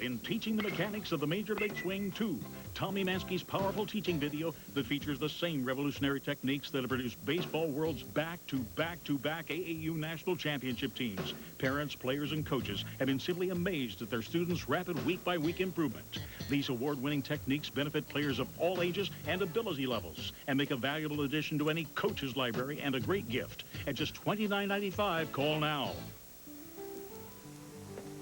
in teaching the mechanics of the Major League Swing 2. Tommy Mansky's powerful teaching video that features the same revolutionary techniques that have produced baseball world's back-to-back-to-back AAU national championship teams. Parents, players, and coaches have been simply amazed at their students' rapid week-by-week improvement. These award-winning techniques benefit players of all ages and ability levels and make a valuable addition to any coach's library and a great gift. At just $29.95, call now.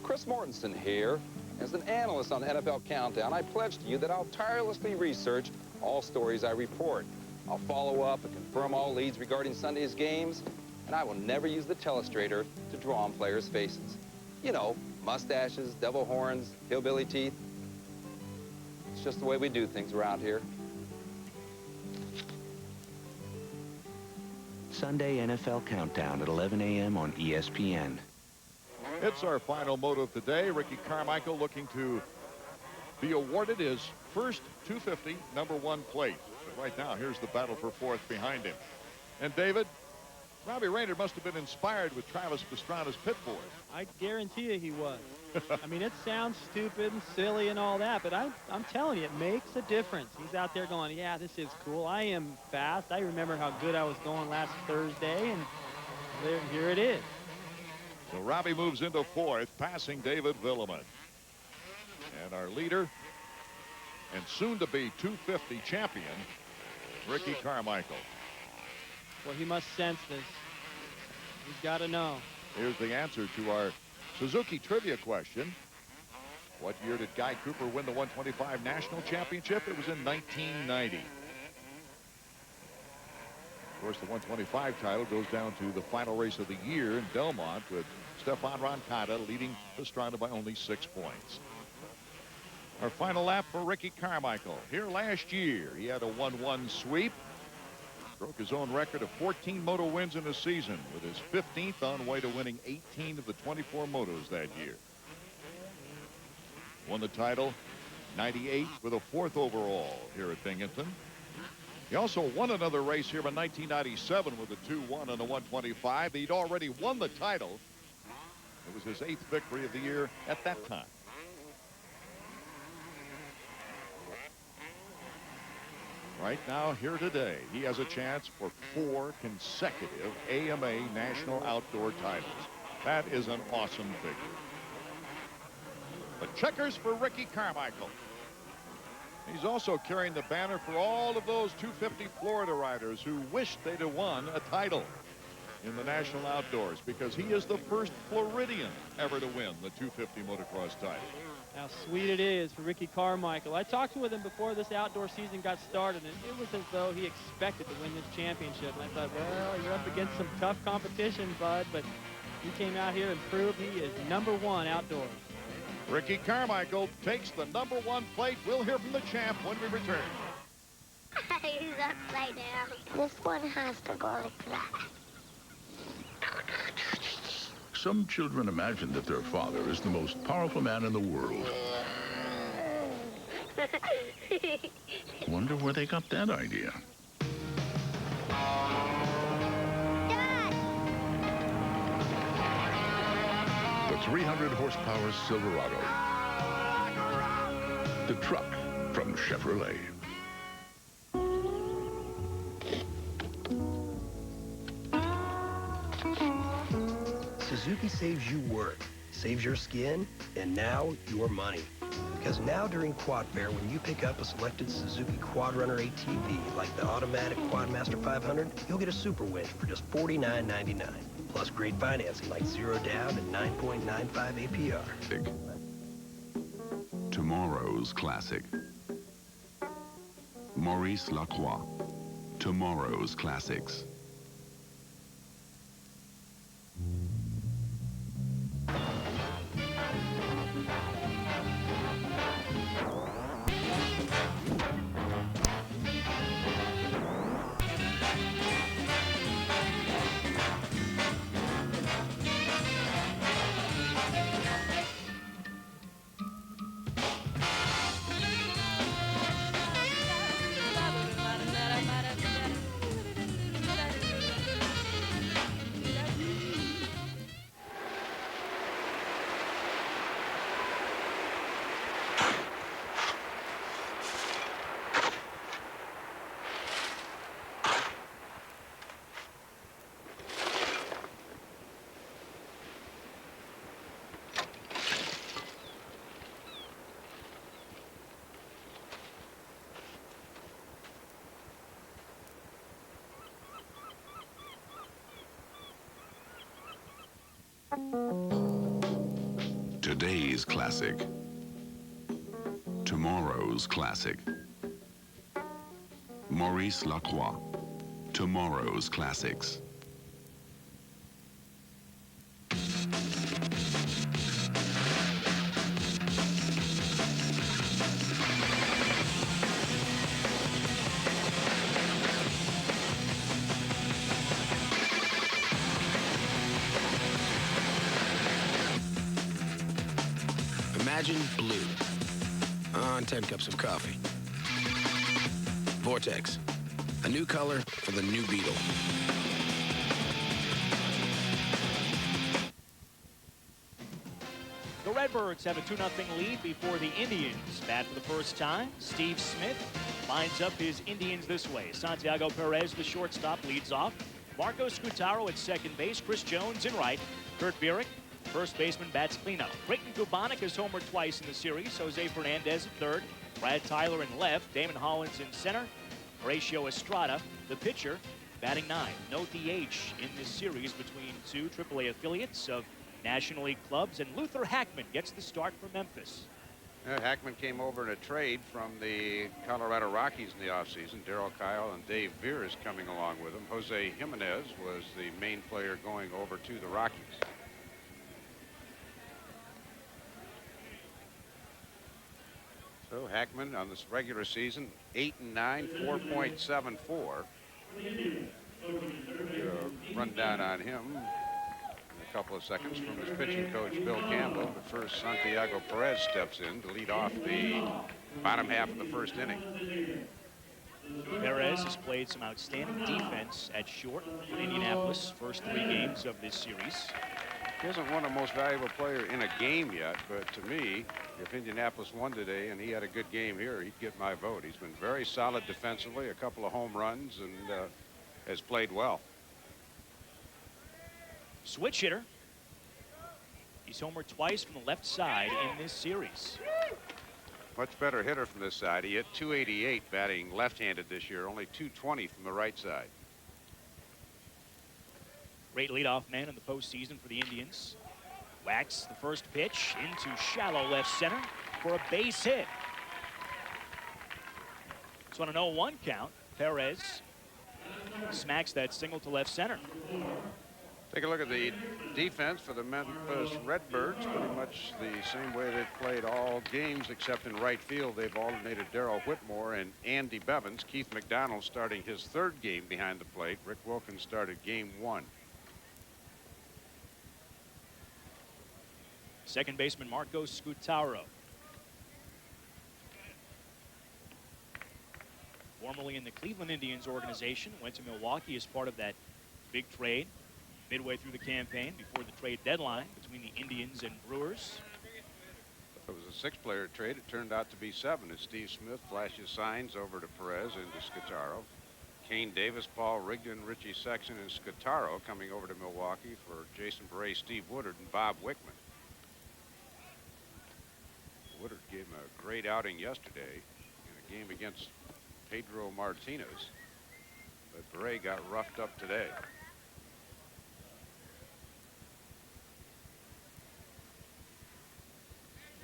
Chris Mortensen here. As an analyst on NFL Countdown, I pledge to you that I'll tirelessly research all stories I report. I'll follow up and confirm all leads regarding Sunday's games, and I will never use the telestrator to draw on players' faces. You know, mustaches, devil horns, hillbilly teeth. It's just the way we do things around here. Sunday NFL Countdown at 11 a.m. on ESPN. It's our final moto of the day. Ricky Carmichael looking to be awarded his first 250 #1 place. But right now, here's the battle for fourth behind him. And David, Robbie Rayner must have been inspired with Travis Pastrana's pit board. I guarantee you he was. I mean, it sounds stupid and silly and all that, but I'm telling you, it makes a difference. He's out there going, yeah, this is cool. I am fast. I remember how good I was going last Thursday, and here it is. So Robbie moves into fourth, passing David Villeman. And our leader and soon-to-be 250 champion, Ricky Carmichael. Well, he must sense this. He's got to know. Here's the answer to our Suzuki trivia question. What year did Guy Cooper win the 125 National Championship? It was in 1990. Of course, the 125 title goes down to the final race of the year in Belmont with Stefan Roncada leading Pastrana by only 6 points. Our final lap for Ricky Carmichael. Here last year, he had a 1-1 sweep. Broke his own record of 14 moto wins in a season with his 15th on way to winning 18 of the 24 motos that year. Won the title 98 with a 4th overall here at Binghamton. He also won another race here in 1997 with a 2-1 on the 125. He'd already won the title. It was his 8th victory of the year at that time. Right now, here today, he has a chance for 4 consecutive AMA National Outdoor titles. That is an awesome figure. The checkers for Ricky Carmichael. He's also carrying the banner for all of those 250 Florida riders who wished they'd have won a title in the National Outdoors, because he is the first Floridian ever to win the 250 motocross title. How sweet it is for Ricky Carmichael. I talked with him before this outdoor season got started, and it was as though he expected to win this championship. And I thought, well, you're up against some tough competition, bud, but he came out here and proved he is #1 outdoors. Ricky Carmichael takes the #1 plate. We'll hear from the champ when we return. He's upside down. This one has to go like that. Some children imagine that their father is the most powerful man in the world. Wonder where they got that idea. Dad! The 300 horsepower Silverado. The truck from Chevrolet. Suzuki saves you work, saves your skin, and now your money. Because now during Quad Fair, when you pick up a selected Suzuki Quad Runner ATV like the automatic Quadmaster 500, you'll get a super winch for just $49.99. Plus great financing like 0 down and 9.95 APR. Tomorrow's classic. Maurice Lacroix. Tomorrow's classics. Today's classic. Tomorrow's classic. Maurice Lacroix. Tomorrow's classics. Imagine blue on 10 cups of coffee. Vortex, a new color for the new Beetle. The Redbirds have a 2-0 lead before the Indians bat for the first time. Steve Smith lines up his Indians this way. Santiago Perez, the shortstop, leads off. Marco Scutaro at second base. Chris Jones in right. Kurt Bierich, first baseman, bats cleanup. Creighton Kubonic has homered twice in the series. Jose Fernandez at third. Brad Tyler in left. Damon Hollins in center. Horatio Estrada, the pitcher, batting 9. No DH in this series between two AAA affiliates of National League clubs, and Luther Hackman gets the start for Memphis. Hackman came over in a trade from the Colorado Rockies in the offseason. Darryl Kyle and Dave Veer is coming along with him. Jose Jimenez was the main player going over to the Rockies. So Hackman on this regular season, 8-9, 4.74. Rundown on him in a couple of seconds from his pitching coach, Bill Campbell. But first, Santiago Perez steps in to lead off the bottom half of the first inning. Perez has played some outstanding defense at short for Indianapolis, first 3 games of this series. He hasn't won a most valuable player in a game yet, but to me, if Indianapolis won today and he had a good game here, he'd get my vote. He's been very solid defensively, a couple of home runs, and has played well. Switch hitter. He's homered twice from the left side in this series. Much better hitter from this side. He hit .288 batting left-handed this year, only .220 from the right side. Great leadoff man in the postseason for the Indians. Whacks the first pitch into shallow left center for a base hit. So on an 0-1 count, Perez smacks that single to left center. Take a look at the defense for the Memphis Redbirds. Pretty much the same way they've played all games, except in right field. They've alternated Darrell Whitmore and Andy Bevins. Keith McDonald starting his 3rd game behind the plate. Rick Wilkins started game 1. Second baseman Marco Scutaro. Formerly in the Cleveland Indians organization, went to Milwaukee as part of that big trade midway through the campaign before the trade deadline between the Indians and Brewers. It was a 6-player trade. It turned out to be 7 as Steve Smith flashes signs over to Perez into Scutaro. Kane Davis, Paul Rigdon, Richie Sexton, and Scutaro coming over to Milwaukee for Jason Bray, Steve Woodard, and Bob Wickman. Woodard gave him a great outing yesterday in a game against Pedro Martinez, but Bray got roughed up today.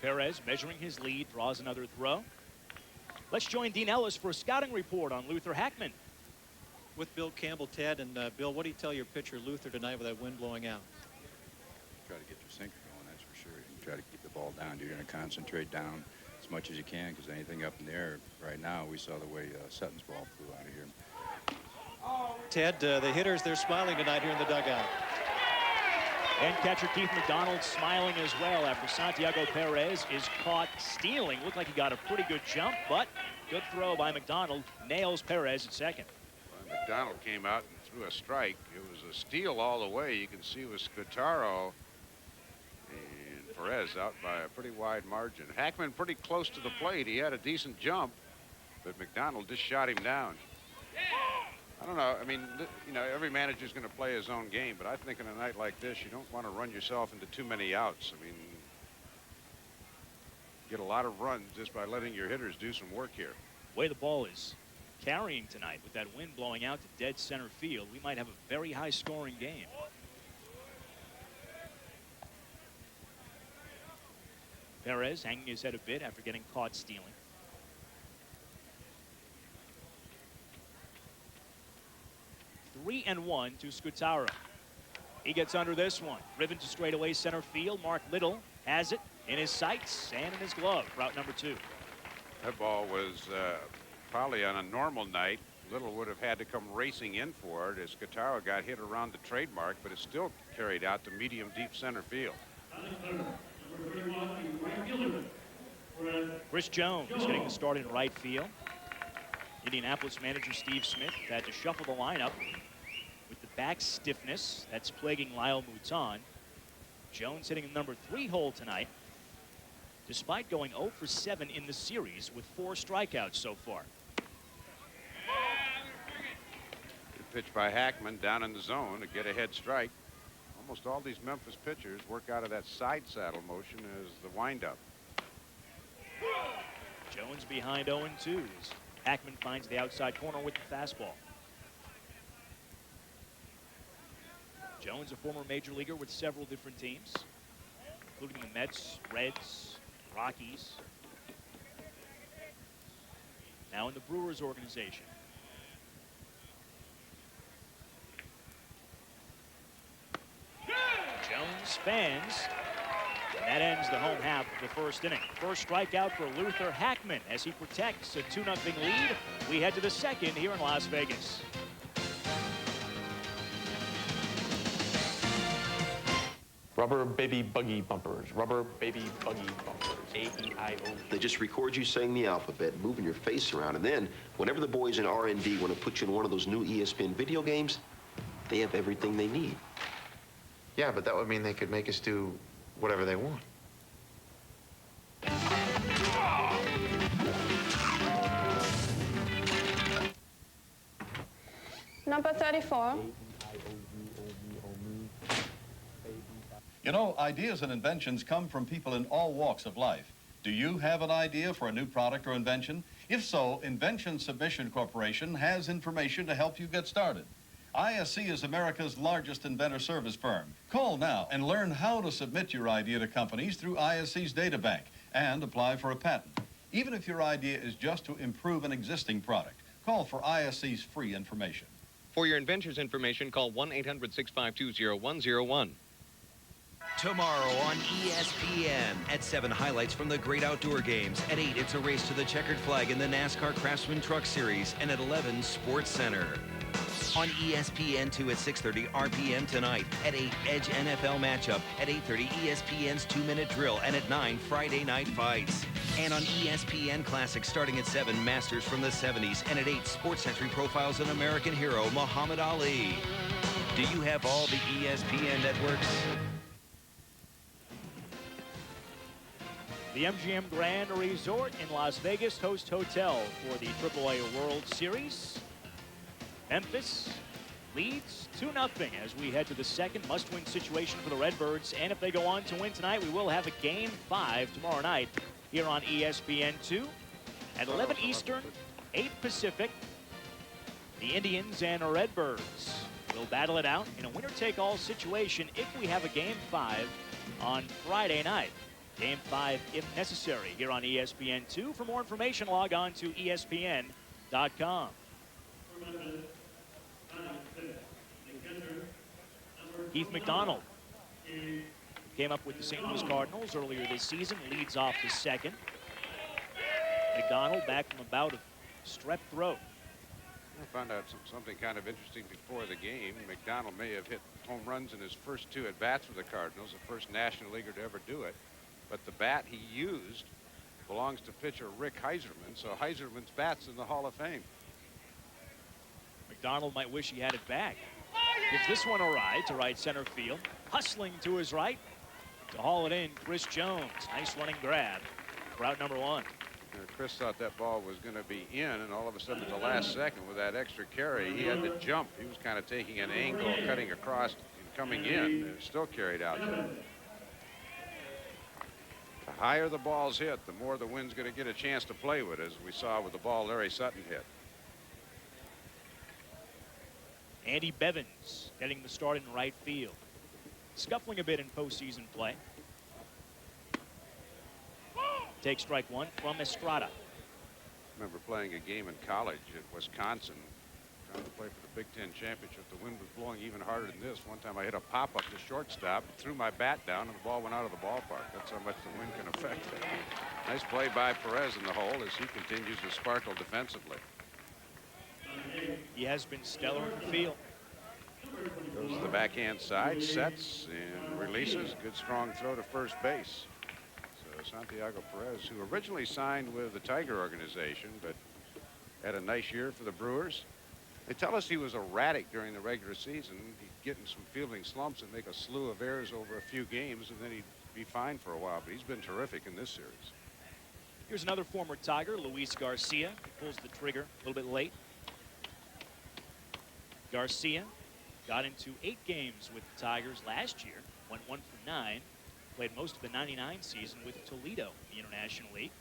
Perez measuring his lead, draws another throw. Let's join Dean Ellis for a scouting report on Luther Hackman. With Bill Campbell, Ted, and Bill, what do you tell your pitcher Luther tonight with that wind blowing out? Try to get your sinker going, that's for sure. You can try to keep the ball down. You're going to concentrate down as much as you can, because anything up in the air right now, we saw the way Sutton's ball flew out of here. Ted, the hitters, they're smiling tonight here in the dugout. And catcher Keith McDonald smiling as well after Santiago Perez is caught stealing. Looked like he got a pretty good jump, but good throw by McDonald. Nails Perez at second. Well, McDonald came out and threw a strike. It was a steal all the way. You can see with Scutaro and Perez out by a pretty wide margin. Hackman pretty close to the plate. He had a decent jump, but McDonald just shot him down. I don't know. I mean, you know, every manager's going to play his own game, but I think in a night like this, you don't want to run yourself into too many outs. I mean, get a lot of runs just by letting your hitters do some work here. The way the ball is carrying tonight with that wind blowing out to dead center field, we might have a very high-scoring game. Perez hanging his head a bit after getting caught stealing. Three and one to Scutaro. He gets under this one. Driven to straightaway center field. Mark Little has it in his sights and in his glove. Route number 2. That ball was probably on a normal night. Little would have had to come racing in for it as Scutaro got hit around the trademark, but it's still carried out to medium deep center field. Chris Jones getting the start in right field. Indianapolis manager Steve Smith had to shuffle the lineup with the back stiffness that's plaguing Lyle Mouton. Jones hitting the number 3 hole tonight, despite going 0 for 7 in the series with 4 strikeouts so far. Good pitch by Hackman down in the zone, a get-ahead strike. Almost all these Memphis pitchers work out of that side saddle motion as the windup. Jones behind 0-2 as Hackman finds the outside corner with the fastball. Jones, a former major leaguer with several different teams, including the Mets, Reds, Rockies. Now in the Brewers organization. Jones fans, and that ends the home half of the first inning. First strikeout for Luther Hackman as he protects a 2-0 lead. We head to the second here in Las Vegas. Rubber baby buggy bumpers. Rubber baby buggy bumpers. A-E-I-O. They just record you saying the alphabet, moving your face around, and then whenever the boys in R&D want to put you in one of those new ESPN video games, they have everything they need. Yeah, but that would mean they could make us do whatever they want. Number 34. You know, ideas and inventions come from people in all walks of life. Do you have an idea for a new product or invention? If so, Invention Submission Corporation has information to help you get started. ISC is America's largest inventor service firm. Call now and learn how to submit your idea to companies through ISC's data bank and apply for a patent. Even if your idea is just to improve an existing product, call for ISC's free information. For your inventor's information, call 1-800-652-0101. Tomorrow on ESPN. At 7, highlights from the great outdoor games. At 8, it's a race to the checkered flag in the NASCAR Craftsman Truck Series. And at 11, Sports Center. On ESPN2 at 6:30 RPM tonight. At 8, Edge NFL matchup. At 8:30, ESPN's 2-minute drill. And at 9, Friday Night Fights. And on ESPN Classics starting at 7, Masters from the 70s. And at 8, Sports Century profiles an American hero, Muhammad Ali. Do you have all the ESPN networks? The MGM Grand Resort in Las Vegas host hotel for the AAA World Series. Memphis leads 2-0 as we head to the second must-win situation for the Redbirds. And if they go on to win tonight, we will have a Game 5 tomorrow night here on ESPN2 at 11 Eastern, 8 Pacific. The Indians and Redbirds will battle it out in a winner-take-all situation if we have a Game 5 on Friday night. Game 5 if necessary here on ESPN2. For more information, log on to ESPN.com. Keith McDonald came up with the St. Louis Cardinals earlier this season, leads off the second. McDonald back from a bout of strep throat. I found out something kind of interesting before the game. McDonald may have hit home runs in his first 2 at-bats with the Cardinals, the first National Leaguer to ever do it. But the bat he used belongs to pitcher Rick Heiserman, so Heiserman's bat's in the Hall of Fame. McDonald might wish he had it back. Gives this one a ride to right center field. Hustling to his right to haul it in, Chris Jones. Nice running grab. Route number 1. Chris thought that ball was going to be in, and all of a sudden at the last second with that extra carry, he had to jump. He was kind of taking an angle, cutting across and coming in, and it still carried out there. The higher the ball's hit, the more the wind's going to get a chance to play with, as we saw with the ball Larry Sutton hit. Andy Bevins getting the start in right field. Scuffling a bit in postseason play. Take strike one from Estrada. I remember playing a game in college at Wisconsin, trying to play for the Big Ten championship. The wind was blowing even harder than this. One time I hit a pop-up to shortstop, threw my bat down, and the ball went out of the ballpark. That's how much the wind can affect it. Nice play by Perez in the hole as he continues to sparkle defensively. He has been stellar in the field. Goes to the backhand side, sets and releases. Good strong throw to first base. So Santiago Perez, who originally signed with the Tiger organization, but had a nice year for the Brewers. They tell us he was erratic during the regular season. He'd get in some fielding slumps and make a slew of errors over a few games, and then he'd be fine for a while. But he's been terrific in this series. Here's another former Tiger, Luis Garcia. He pulls the trigger a little bit late. Garcia got into 8 games with the Tigers last year, went 1 for 9, played most of the '99 season with Toledo in the International League.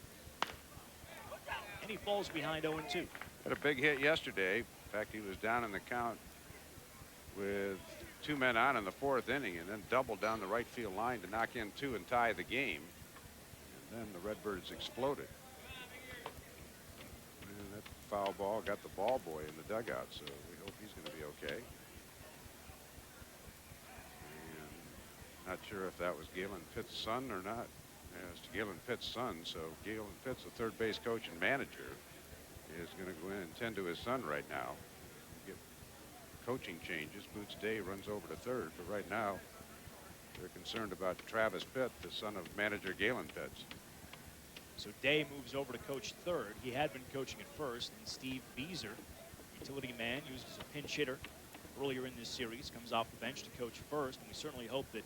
And he falls behind 0-2. Had a big hit yesterday. In fact, he was down in the count with 2 men on in the 4th inning, and then doubled down the right field line to knock in 2 and tie the game. And then the Redbirds exploded. And that foul ball got the ball boy in the dugout, so we hope he's going to be okay. And not sure if that was Galen Pitt's son or not. Yeah, it's Galen Pitt's son, so Galen Pitt's the third base coach and manager, is going to go in and tend to his son right now. Get coaching changes. Boots Day runs over to third, but right now they're concerned about Travis Pitt, the son of manager Galen Pitt. So Day moves over to coach third. He had been coaching at first, and Steve Beezer, utility man, used as a pinch hitter earlier in this series, comes off the bench to coach first, and we certainly hope that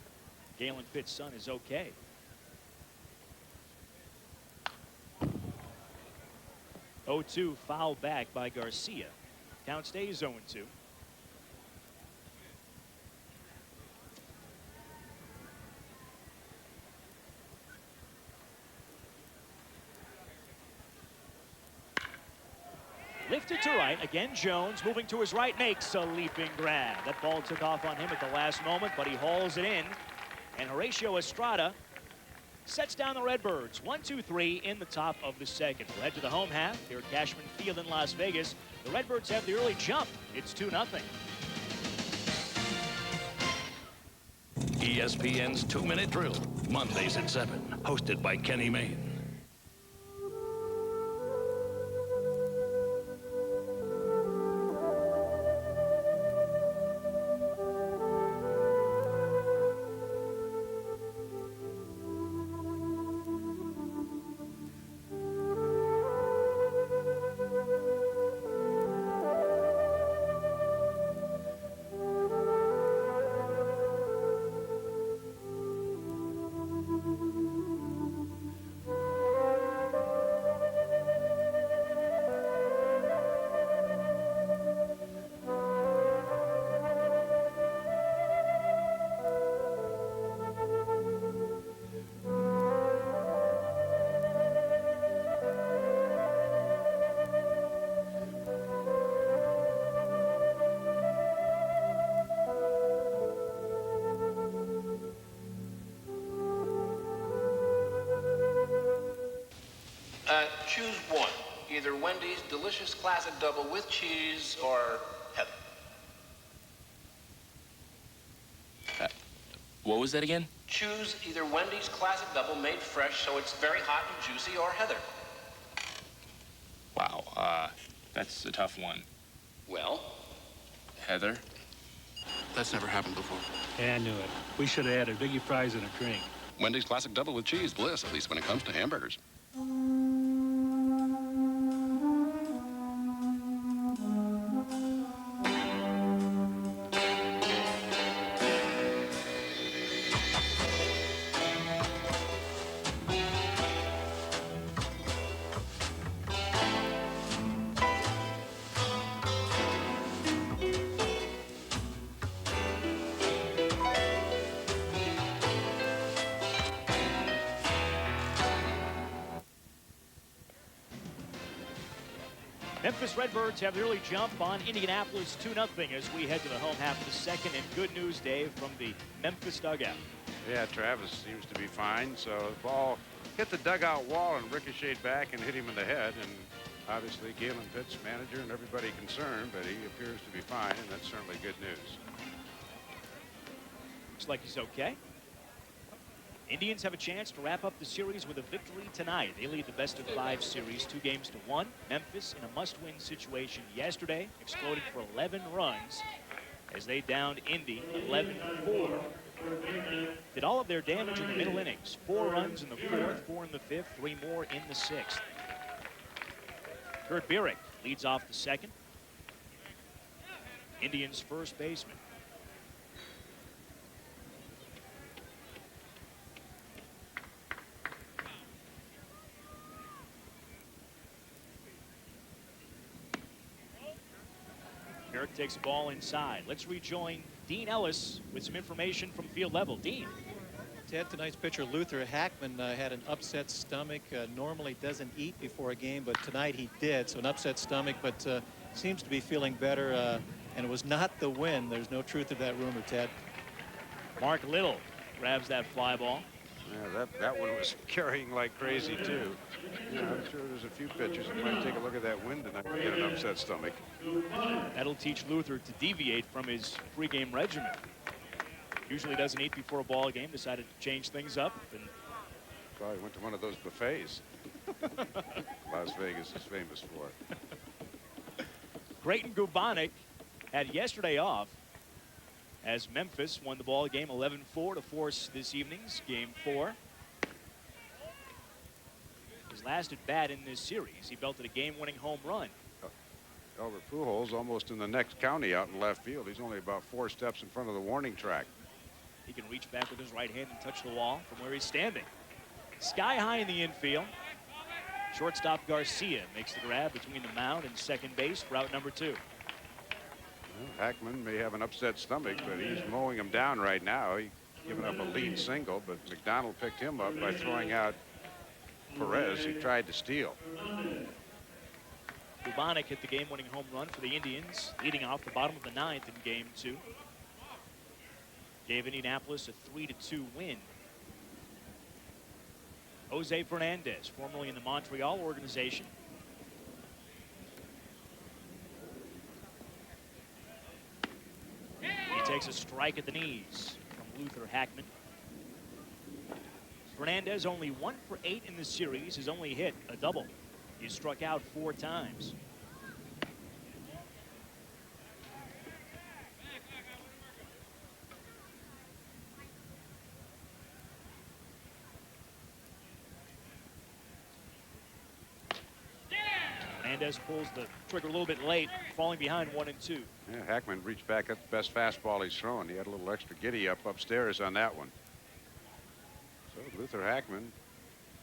Galen Pitt's son is okay. Oh-2 foul back by Garcia. Count stays 0-2. Lifted to right. Again, Jones moving to his right, makes a leaping grab. That ball took off on him at the last moment, but he hauls it in. And Horatio Estrada sets down the Redbirds. 1-2-3 in the top of the second. We'll head to the home half here at Cashman Field in Las Vegas. The Redbirds have the early jump. It's 2-0. ESPN's 2-Minute Drill, Mondays at 7, hosted by Kenny Mayne. Choose one. Either Wendy's delicious classic double with cheese or Heather. What was that again? Choose either Wendy's classic double made fresh so it's very hot and juicy or Heather. Wow, that's a tough one. Well? Heather? That's never happened before. Yeah, I knew it. We should have added Biggie fries and a drink. Wendy's classic double with cheese, bliss, at least when it comes to hamburgers. Memphis Redbirds have the early jump on Indianapolis 2-0 as we head to the home half of the second. And good news, Dave, from the Memphis dugout. Yeah, Travis seems to be fine. So the ball hit the dugout wall and ricocheted back and hit him in the head. And obviously, Galen Pitts, manager, and everybody concerned, but he appears to be fine, and that's certainly good news. Looks like he's okay. Indians have a chance to wrap up the series with a victory tonight. They lead the best-of-5 series 2-1. Memphis in a must-win situation yesterday, exploded for 11 runs as they downed Indy 11-4. Did all of their damage in the middle innings. 4 runs in the 4th, 4 in the 5th, 3 more in the 6th. Kurt Bierich leads off the 2nd. Indians' first baseman. Bierich takes the ball inside. Let's rejoin Dean Ellis with some information from field level. Dean. Ted, tonight's pitcher Luther Hackman had an upset stomach. Normally doesn't eat before a game, but tonight he did. So an upset stomach, but seems to be feeling better. And it was not the wind. There's no truth to that rumor, Ted. Mark Little grabs that fly ball. Yeah, that one was carrying like crazy, too. Yeah, I'm sure there's a few pitchers that might take a look at that wind tonight and get an upset stomach. That'll teach Luther to deviate from his pregame regimen. Usually doesn't eat before a ball game, decided to change things up. And probably went to one of those buffets Las Vegas is famous for. Creighton Gubonic had yesterday off as Memphis won the ball game 11-4 to force this evening's Game 4. His last at bat in this series, he belted a game-winning home run. Albert Pujols almost in the next county out in left field. He's only about 4 steps in front of the warning track. He can reach back with his right hand and touch the wall from where he's standing. Sky high in the infield. Shortstop Garcia makes the grab between the mound and second base for out number 2. Well, Hackman may have an upset stomach, but he's mowing him down right now. He's given up a lead single, but McDonald picked him up by throwing out Perez, who tried to steal. Gubonic hit the game-winning home run for the Indians, leading off the bottom of the 9th in Game 2. Gave Indianapolis a 3-2 win. Jose Fernandez, formerly in the Montreal organization. He takes a strike at the knees from Luther Hackman. Fernandez only 1 for 8 in the series, has only hit a double. He's struck out 4 times. Fernandez pulls the trigger a little bit late, falling behind 1-2. Yeah, Hackman reached back at the best fastball he's thrown. He had a little extra giddy up upstairs on that one. So Luther Hackman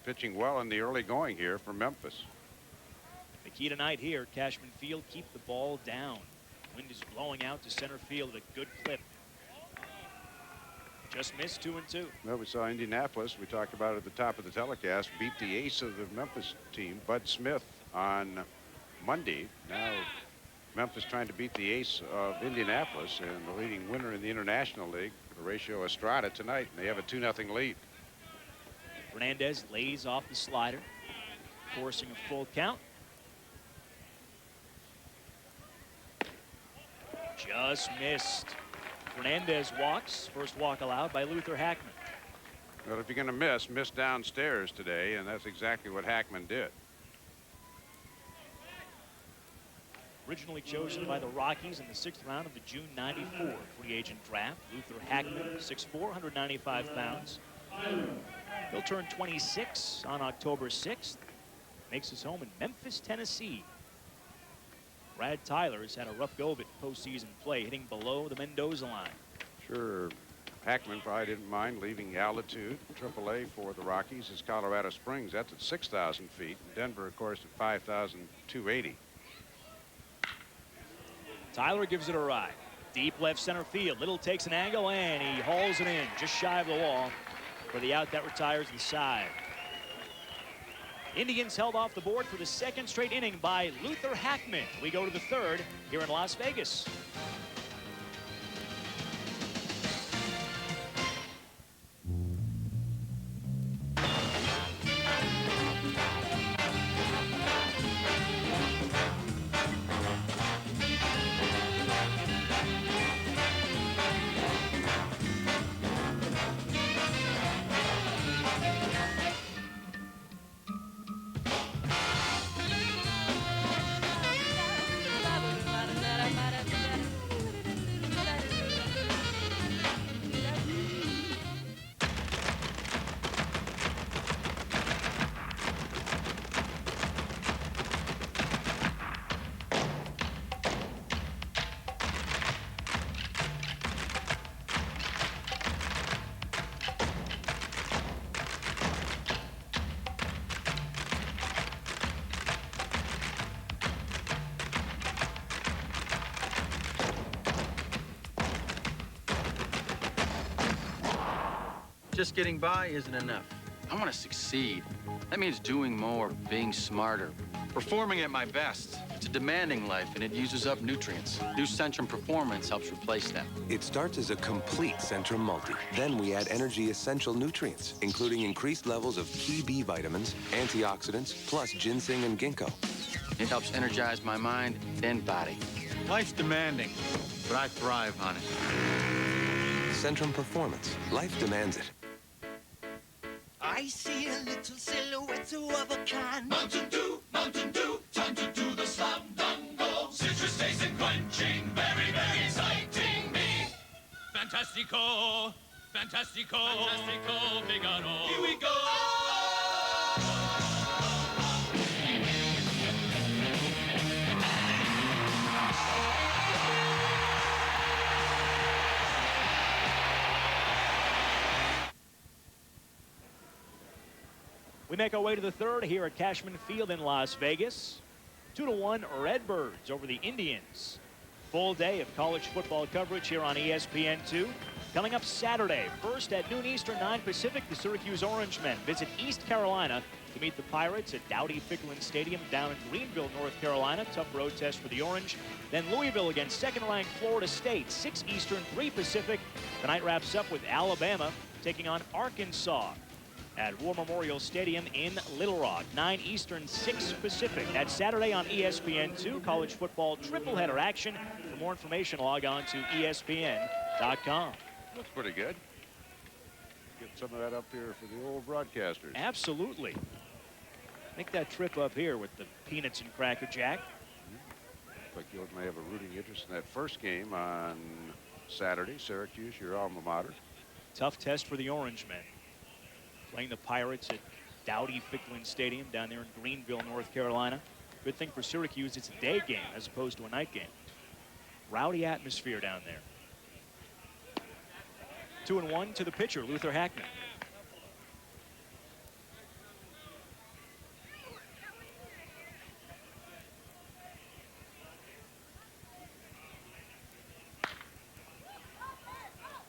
pitching well in the early going here for Memphis. The key tonight here, Cashman Field, keep the ball down. Wind is blowing out to center field at a good clip. Just missed 2-2. Well, we saw Indianapolis, we talked about it at the top of the telecast, beat the ace of the Memphis team, Bud Smith, on Monday. Now Memphis trying to beat the ace of Indianapolis and the leading winner in the International League, Horatio Estrada, tonight. And they have a 2-0 lead. Fernandez lays off the slider, forcing a full count. Just missed. Fernandez walks. First walk allowed by Luther Hackman. Well, if you're going to miss downstairs today, and that's exactly what Hackman did. Originally chosen by the Rockies in the 6th round of the June '94 free agent draft, Luther Hackman, 6'4", 195 pounds. He'll turn 26 on October 6th. Makes his home in Memphis, Tennessee. Brad Tyler has had a rough go of it in postseason play, hitting below the Mendoza line. Sure, Hackman probably didn't mind leaving altitude. AAA for the Rockies is Colorado Springs. That's at 6,000 feet. Denver, of course, at 5,280. Tyler gives it a ride. Deep left center field. Little takes an angle, and he hauls it in just shy of the wall for the out that retires the side. Indians held off the board for the 2nd straight inning by Luther Hackman. We go to the 3rd here in Las Vegas. Just getting by isn't enough. I want to succeed. That means doing more, being smarter, performing at my best. It's a demanding life, and it uses up nutrients. New Centrum Performance helps replace them. It starts as a complete Centrum Multi. Then we add energy essential nutrients, including increased levels of key B vitamins, antioxidants, plus ginseng and ginkgo. It helps energize my mind and body. Life's demanding, but I thrive on it. Centrum Performance. Life demands it. I see a little silhouette of a kind. Mountain Dew, time to do the slam dunk go. Citrus taste and quenching, very, very exciting me. Fantastico, Figaro. Here we go. We make our way to the third here at Cashman Field in Las Vegas. 2-1 Redbirds over the Indians. Full day of college football coverage here on ESPN2. Coming up Saturday, first at noon Eastern, 9 Pacific, the Syracuse Orangemen visit East Carolina to meet the Pirates at Dowdy-Ficklen Stadium down in Greenville, North Carolina. Tough road test for the Orange. Then Louisville against second-ranked Florida State, 6 Eastern, 3 Pacific. The night wraps up with Alabama taking on Arkansas at War Memorial Stadium in Little Rock, 9 Eastern, 6 Pacific. That's Saturday on ESPN2, college football triple header action. For more information, log on to ESPN.com. Looks pretty good. Get some of that up here for the old broadcasters. Absolutely. Make that trip up here with the peanuts and Cracker Jack. Looks like you may have a rooting interest in that first game on Saturday. Syracuse, your alma mater. Tough test for the Orangemen. Playing the Pirates at Dowdy-Ficklen Stadium down there in Greenville, North Carolina. Good thing for Syracuse, it's a day game as opposed to a night game. Rowdy atmosphere down there. 2-1 to the pitcher, Luther Hackman.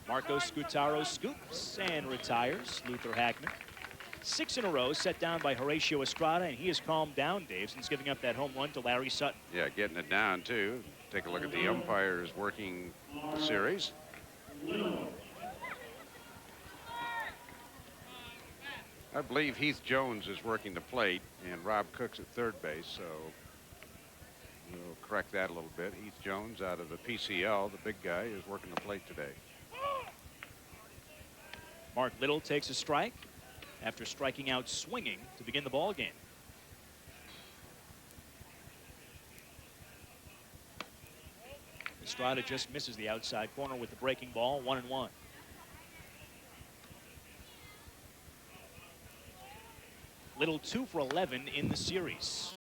Marco Scutaro scoops and retires. Luther Hackman. 6 in a row set down by Horatio Estrada, and he has calmed down, Dave, since giving up that home run to Larry Sutton. Yeah, getting it down, too. Take a look at the umpires working series. I believe Heath Jones is working the plate, and Rob Cook's at third base, so we'll correct that a little bit. Heath Jones out of the PCL, the big guy, is working the plate today. Mark Little takes a strike after striking out swinging to begin the ball game. Estrada just misses the outside corner with the breaking ball, 1-1. Little 2 for 11 in the series.